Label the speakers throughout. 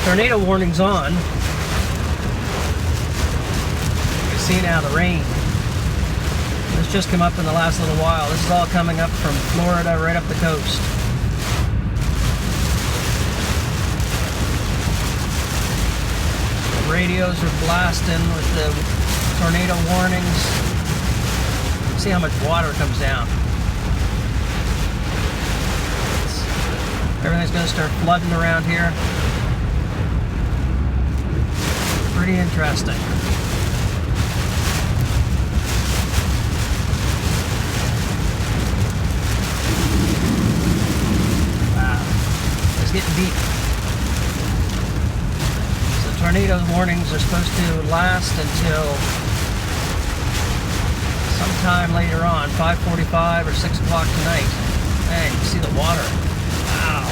Speaker 1: tornado warning's on. You see now the rain. This just came up in the last little while. This is all coming up from Florida, right up the coast. The radios are blasting with the tornado warnings. See how much water comes down. Everything's going to start flooding around here. Pretty interesting. Wow, it's getting deep. So tornado warnings are supposed to last until sometime later on, 5:45 or 6 o'clock tonight. Man, you can see the water. Wow.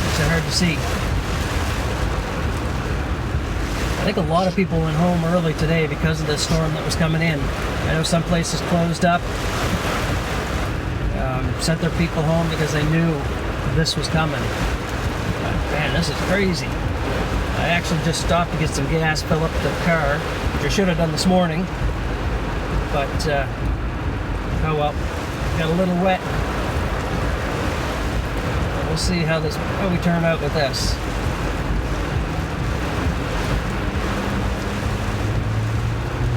Speaker 1: It's hard to see. I think a lot of people went home early today because of the storm that was coming in. I know some places closed up. Sent their people home because they knew this was coming. But man, this is crazy. I actually just stopped to get some gas, fill up the car, which I should have done this morning. But, oh well, got a little wet. We'll see how we turn out with this.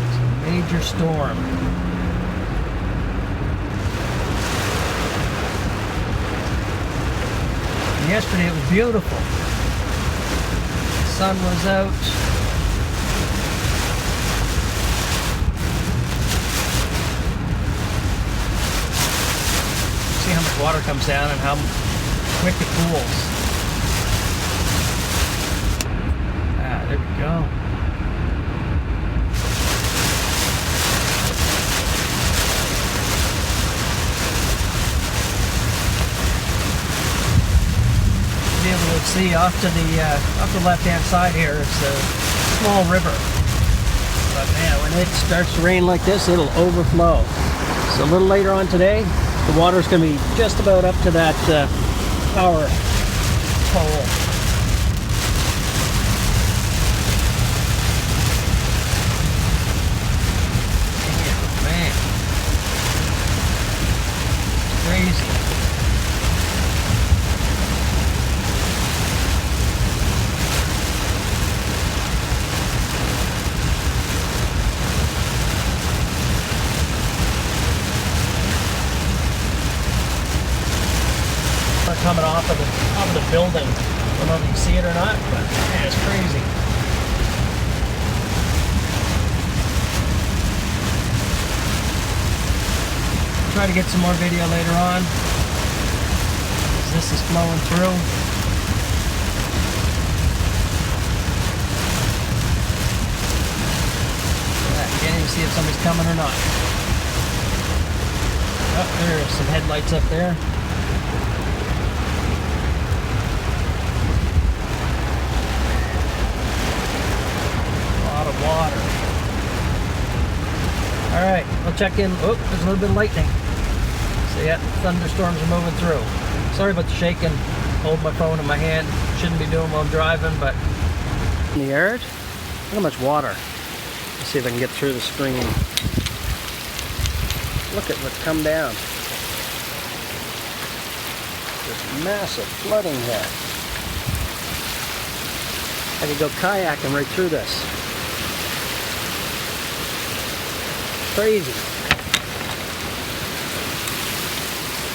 Speaker 1: It's a major storm. Yesterday it was beautiful. The sun was out. See how much water comes down and how quick it cools. Ah, there we go. Able to see off to the left-hand side here is a small river. But man, when it starts to rain like this, it'll overflow. So a little later on today, the water's going to be just about up to that power pole. Man, it's crazy. Coming off of the building. I don't know if you can see it or not, but man, it's crazy. Try to get some more video later on as this is flowing through. Yeah, can't even see if somebody's coming or not. Oh, there's some headlights up there. Water. Alright, we'll check in. Oh, there's a little bit of lightning. So yeah, thunderstorms are moving through. Sorry about the shaking. Hold my phone in my hand. Shouldn't be doing while I'm driving, but in the yard, look how much water. Let's see if I can get through the screen. Look at what's come down. This massive flooding here. I could go kayaking right through this. Crazy.